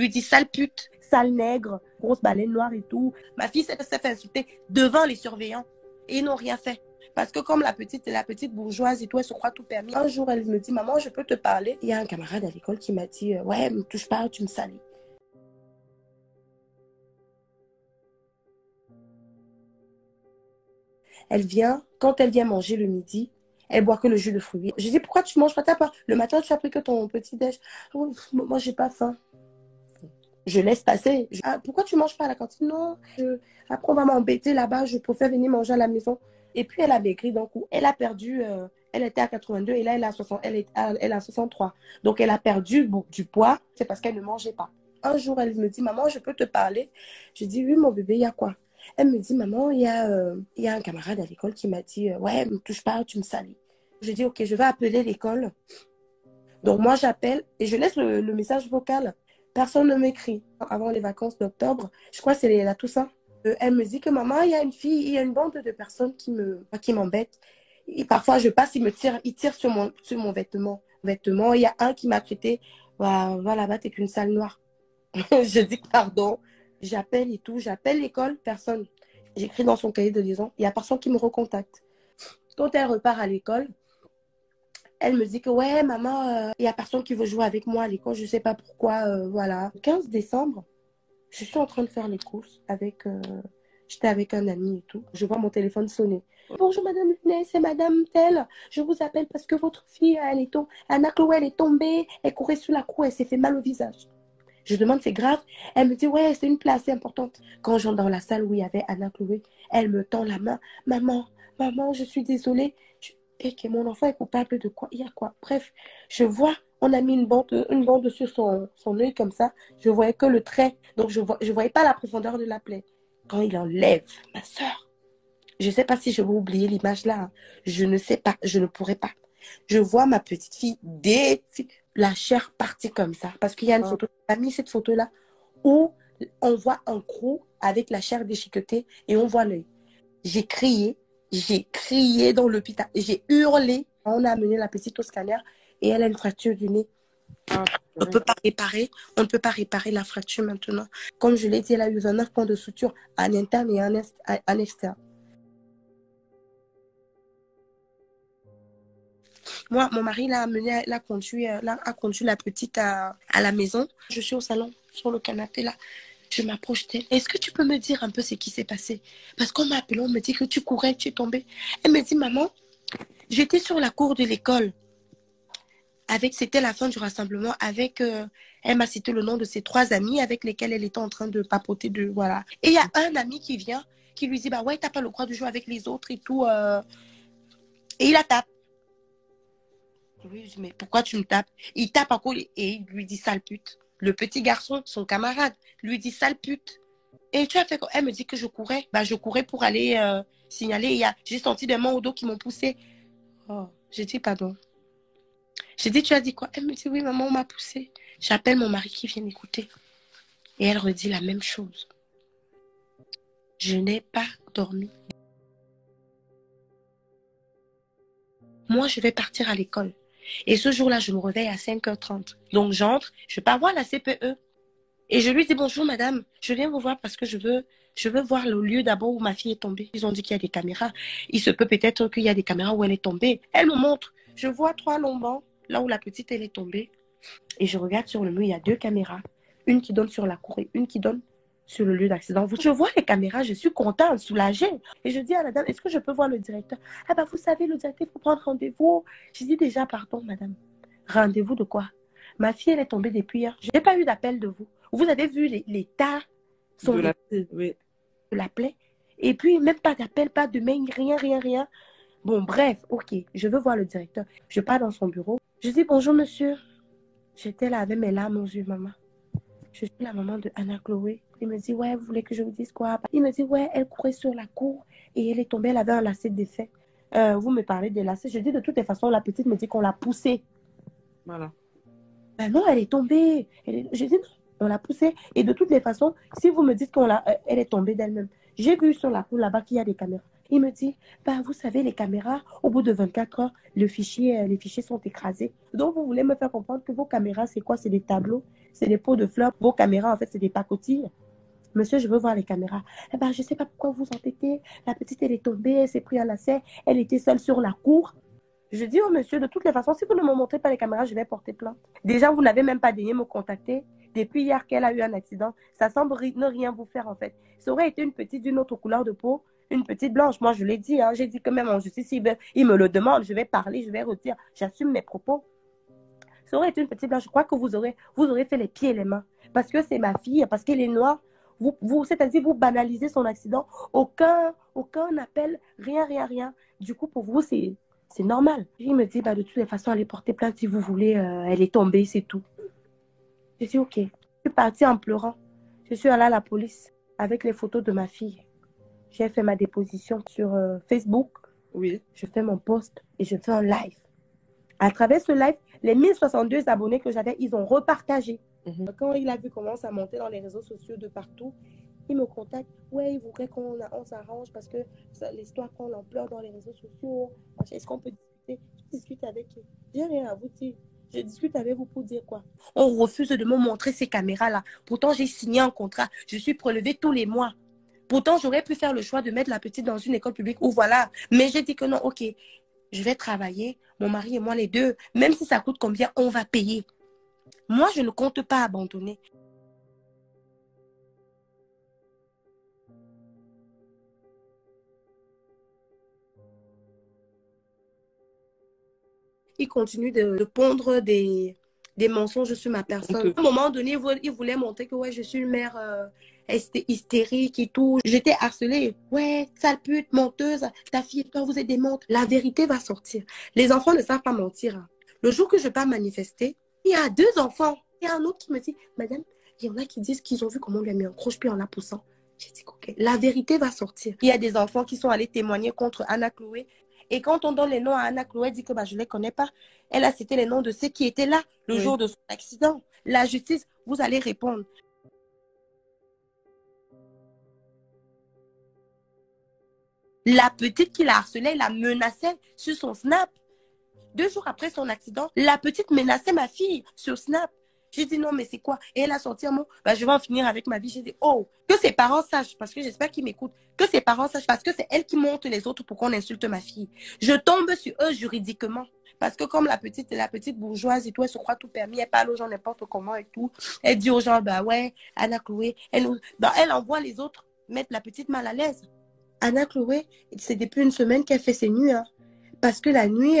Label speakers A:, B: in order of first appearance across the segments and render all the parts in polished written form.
A: Lui dit sale pute, sale nègre, grosse baleine noire et tout. Ma fille s'est fait insulter devant les surveillants et ils n'ont rien fait. Parce que comme la petite bourgeoise et tout, elle se croit tout permis. Un jour, elle me dit, maman, je peux te parler. Il y a un camarade à l'école qui m'a dit, ouais, me touche pas, tu me salis. Quand elle vient manger le midi, elle boit que le jus de fruits. Je dis, pourquoi tu manges pas? T'as pas? Le matin, tu as pris que ton petit déj. Oh, moi, j'ai pas faim. Je laisse passer. Pourquoi tu manges pas à la cantine? Non. Après, on va m'embêter là-bas. Je préfère venir manger à la maison. Et puis, elle a maigri d'un coup. Elle a perdu. Elle était à 82 et là, elle a 63. Donc, elle a perdu du poids. C'est parce qu'elle ne mangeait pas. Un jour, elle me dit, maman, je peux te parler? Je dis, oui, mon bébé, il y a quoi? Elle me dit, maman, il y a un camarade à l'école qui m'a dit, ouais, me touche pas, tu me salis. Je dis, ok, je vais appeler l'école. Donc, moi, j'appelle et je laisse le message vocal. Personne ne m'écrit. Avant les vacances d'octobre, je crois que c'est la Toussaint. Elle me dit que maman, il y a une fille, il y a une bande de personnes qui m'embêtent. Et parfois, je passe, ils tirent sur mon vêtement. Il y a un qui m'a traité, va là-bas, t'es qu'une sale noire. Je dis pardon. J'appelle et tout. J'appelle l'école, personne. J'écris dans son cahier de liaison. Il n'y a personne qui me recontacte. Quand elle repart à l'école, elle me dit que ouais, maman, il n'y a personne qui veut jouer avec moi à l'école. Je ne sais pas pourquoi. Voilà. Le 15 décembre, je suis en train de faire les courses j'étais avec un ami et tout. Je vois mon téléphone sonner. Bonjour Madame Lunay, c'est Madame telle. Je vous appelle parce que votre fille, Anna Chloé, elle est tombée. Elle courait sous la cour, elle s'est fait mal au visage. Je demande, c'est grave? Elle me dit, ouais, c'est une place importante. Quand j'entre dans la salle où il y avait Anna Chloé, elle me tend la main. Maman, je suis désolée. Et que mon enfant est coupable de quoi? Il y a quoi? Bref, je vois, on a mis une bande sur son œil comme ça. Je voyais que le trait. Donc, je voyais pas la profondeur de la plaie. Quand il enlève ma soeur, je ne sais pas si je vais oublier l'image là. Hein. Je ne sais pas, je ne pourrais pas. Je vois ma petite fille la chair partie comme ça. Parce qu'il y a une photo, elle a mis cette photo-là où on voit un croc avec la chair déchiquetée et on voit l'œil. J'ai crié dans l'hôpital, j'ai hurlé. On a amené la petite au scanner et elle a une fracture du nez. On ne peut pas réparer la fracture maintenant. Comme je l'ai dit, elle a eu 29 points de suture en interne et en externe. Moi, mon mari l'a conduit la petite à la maison. Je suis au salon, sur le canapé là. Je m'approche d'elle. Est-ce que tu peux me dire un peu ce qui s'est passé? Parce qu'on m'a appelé, on me dit que tu courais, tu es tombée. Elle me dit, maman, j'étais sur la cour de l'école. C'était la fin du rassemblement. Elle m'a cité le nom de ses 3 amis avec lesquels elle était en train de papoter. Voilà. Et il y a un ami qui vient, qui lui dit, bah ouais, t'as pas le droit de jouer avec les autres et tout. Et il la tape. Oui, je dis, mais pourquoi tu me tapes? Il tape encore et il lui dit sale pute. Le petit garçon, son camarade, lui dit sale pute. Et tu as fait quoi? Elle me dit que je courais. Bah, je courais pour aller signaler. J'ai senti des mains au dos qui m'ont poussé. Oh, j'ai dit pardon. J'ai dit, tu as dit quoi? Elle me dit, oui, maman, on m'a poussé. J'appelle mon mari qui vient écouter. Et elle redit la même chose. Je n'ai pas dormi. Moi, je vais partir à l'école. Et ce jour-là, je me réveille à 5h30. Donc, j'entre, je pars voir la CPE. Et je lui dis, bonjour madame, je viens vous voir parce que je veux voir le lieu d'abord où ma fille est tombée. Ils ont dit qu'il y a des caméras. Il se peut peut-être qu'il y a des caméras où elle est tombée. Elle me montre. Je vois 3 longs bancs, là où la petite, elle est tombée. Et je regarde sur le mur, il y a 2 caméras. Une qui donne sur la cour et une qui donne sur le lieu d'accident. Je vois les caméras, je suis contente, soulagée. Et je dis à la dame, est-ce que je peux voir le directeur? Ah bah vous savez, le directeur, il faut prendre rendez-vous. Je dis déjà, pardon madame. Rendez-vous de quoi? Ma fille, elle est tombée depuis hier. Je n'ai pas eu d'appel de vous. Vous avez vu l'état
B: oui.
A: de la plaie. Et puis, même pas d'appel, pas de mail, rien. Bon, bref, ok, je veux voir le directeur. Je pars dans son bureau. Je dis, bonjour, monsieur. J'étais là avec mes larmes aux yeux, maman. Je suis la maman de Anna Chloé. Il me dit, ouais, vous voulez que je vous dise quoi? Il me dit, ouais, elle courait sur la cour et elle est tombée, elle avait un lacet défait. Vous me parlez des lacets. Je dis, de toutes les façons, la petite me dit qu'on l'a poussée.
B: Voilà.
A: Ben non, elle est tombée. Je dis, non, on l'a poussée. Et de toutes les façons, si vous me dites qu'elle est tombée d'elle-même, j'ai vu sur la cour là-bas qu'il y a des caméras. Il me dit, bah, vous savez, les caméras, au bout de 24 heures, les fichiers sont écrasés. Donc, vous voulez me faire comprendre que vos caméras, c'est quoi? C'est des tableaux. c'est des pots de fleurs. Vos caméras, en fait, c'est des pacotilles. Monsieur, je veux voir les caméras. Eh ben, je ne sais pas pourquoi vous entêtez. La petite, elle est tombée, elle s'est pris un lacet. Elle était seule sur la cour. Je dis au monsieur, de toutes les façons, si vous ne me montrez pas les caméras, je vais porter plainte. Déjà, vous n'avez même pas daigné me contacter. Depuis hier qu'elle a eu un accident, ça semble ne rien vous faire, en fait. Ça aurait été une petite d'une autre couleur de peau, une petite blanche. Moi, je l'ai dit, hein. J'ai dit que même en justice, il me le demande, je vais parler, je vais retirer. J'assume mes propos. Ça aurait été une petite blanche. Je crois que vous aurez fait les pieds et les mains. Parce que c'est ma fille, parce qu'elle est noire. C'est-à-dire, vous banalisez son accident. Aucun appel, rien, rien, rien. Du coup, pour vous, c'est normal. Il me dit, bah, de toutes les façons, allez porter plainte si vous voulez. Elle est tombée, c'est tout. Je dis, ok. Je suis partie en pleurant. Je suis allée à la police avec les photos de ma fille. J'ai fait ma déposition sur Facebook.
B: Oui.
A: Je fais mon post et je fais un live. À travers ce live, les 1062 abonnés que j'avais, ils ont repartagé. Quand il a vu comment ça montait dans les réseaux sociaux de partout, il me contacte. Ouais, il voudrait qu'on s'arrange parce que l'histoire prend l'ampleur dans les réseaux sociaux. Est-ce qu'on peut discuter? Je discute avec eux. J'ai rien à vous dire. Je discute avec vous pour dire quoi? On refuse de me montrer ces caméras-là. Pourtant, j'ai signé un contrat. Je suis prélevée tous les mois. Pourtant, j'aurais pu faire le choix de mettre la petite dans une école publique ou voilà. Mais j'ai dit que non, ok, je vais travailler, mon mari et moi les deux. Même si ça coûte combien, on va payer. Moi, je ne compte pas abandonner. Il continue de pondre des mensonges sur ma personne. À un moment donné, il voulait montrer que ouais, je suis une mère hystérique et tout. J'étais harcelée. Ouais, sale pute, menteuse, ta fille et toi, vous êtes des montres. La vérité va sortir. Les enfants ne savent pas mentir. Le jour que je pars manifester, il y a 2 enfants. Il y a un autre qui me dit, madame, il y en a qui disent qu'ils ont vu comment on lui a mis un croche-pied en la poussant. J'ai dit, ok, la vérité va sortir. Il y a des enfants qui sont allés témoigner contre Anna Chloé. Et quand on donne les noms à Anna Chloé, elle dit que bah, je ne les connais pas. Elle a cité les noms de ceux qui étaient là le jour de son accident. La justice, vous allez répondre. La petite qui la harcelait, la menaçait sur son Snap. 2 jours après son accident, la petite menaçait ma fille sur Snap. J'ai dit non, mais c'est quoi? Et elle a sorti un mot, bah, je vais en finir avec ma vie. J'ai dit, oh, que ses parents sachent, parce que j'espère qu'ils m'écoutent, que ses parents sachent, parce que c'est elle qui monte les autres pour qu'on insulte ma fille. Je tombe sur eux juridiquement. Parce que comme la petite bourgeoise et tout, elle se croit tout permis, elle parle aux gens n'importe comment et tout. Elle dit aux gens, bah ouais, Anna Chloé, elle envoie les autres mettre la petite mal à l'aise. Anna Chloé, c'est depuis une semaine qu'elle fait ses nuits, hein. Parce que la nuit,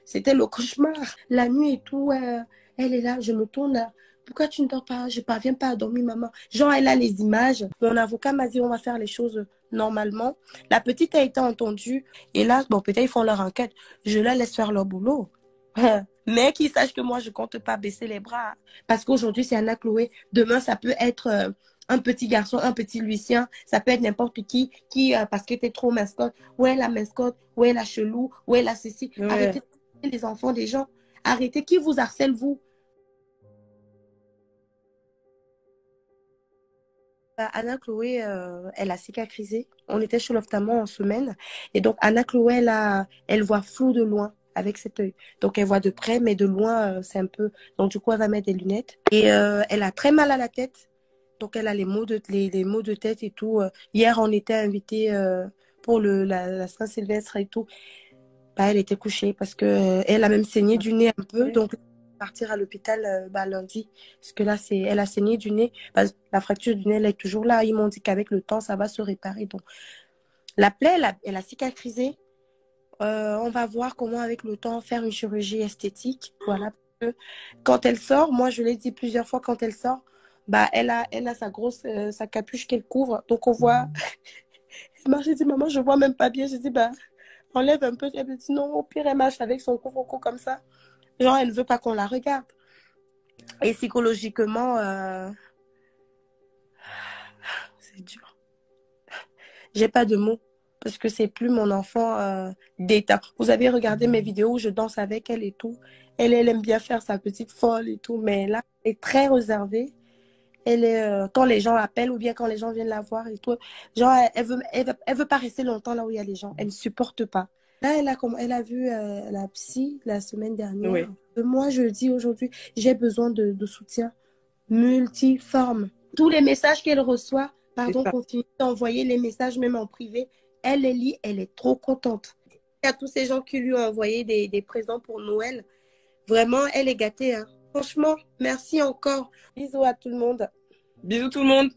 A: c'était le cauchemar. La nuit et tout, elle est là, je me tourne là. Pourquoi tu ne dors pas? Je ne parviens pas à dormir, maman. Genre, elle a les images. Mon avocat m'a dit, on va faire les choses normalement. La petite a été entendue. Et là, bon, peut-être ils font leur enquête. Je la laisse faire leur boulot. Mais qu'ils sachent que moi, je ne compte pas baisser les bras. Parce qu'aujourd'hui, c'est Anna Chloé. Demain, ça peut être un petit garçon, un petit Lucien. Ça peut être n'importe qui parce que tu es trop mascotte. Ouais, la mascotte. Ouais, la chelou. Ouais, la ceci. Ouais. Arrêtez de harceler les enfants des gens. Arrêtez. Qui vous harcèle, vous? Anna Chloé, elle a cicatrisé. On était chez l'ophtalmo en semaine. Et donc, Anna Chloé, elle voit flou de loin avec cet œil. Donc, elle voit de près, mais de loin, c'est un peu... Donc, du coup, elle va mettre des lunettes. Et elle a très mal à la tête. Donc, elle a les maux de tête et tout. Hier, on était invités pour la Saint-Sylvestre et tout. Bah, elle était couchée parce que elle a même saigné du nez un peu. Donc, partir à l'hôpital lundi. Parce que là, elle a saigné du nez. Bah, la fracture du nez, elle est toujours là. Ils m'ont dit qu'avec le temps, ça va se réparer. Donc, la plaie, elle a cicatrisé. On va voir comment, avec le temps, faire une chirurgie esthétique. Voilà. Quand elle sort, moi, je l'ai dit plusieurs fois, quand elle sort, bah, elle a sa capuche qu'elle couvre. Donc, on voit. J'ai dit, maman, je vois même pas bien. J'ai dit, bah, enlève un peu. Elle me dit, non, au pire, elle marche avec son couvre-cou comme ça. Genre, elle ne veut pas qu'on la regarde. Et psychologiquement, c'est dur. J'ai pas de mots. Parce que c'est plus mon enfant d'état. Vous avez regardé mes vidéos où je danse avec elle et tout. Elle aime bien faire sa petite folle et tout. Mais là, elle est très réservée. Elle est, quand les gens appellent ou bien quand les gens viennent la voir et tout. Genre, elle veut pas rester longtemps là où il y a les gens. Elle ne supporte pas. Là, elle a vu la psy la semaine dernière. Oui. Moi, je dis aujourd'hui, j'ai besoin de soutien. multiforme. Tous les messages qu'elle reçoit, pardon,
B: ça.
A: continue d'envoyer les messages même en privé. Elle les lit, elle est trop contente. Il y a tous ces gens qui lui ont envoyé des présents pour Noël. Vraiment, elle est gâtée. Hein. Franchement, merci encore. Bisous à tout le monde.
B: Bisous tout le monde.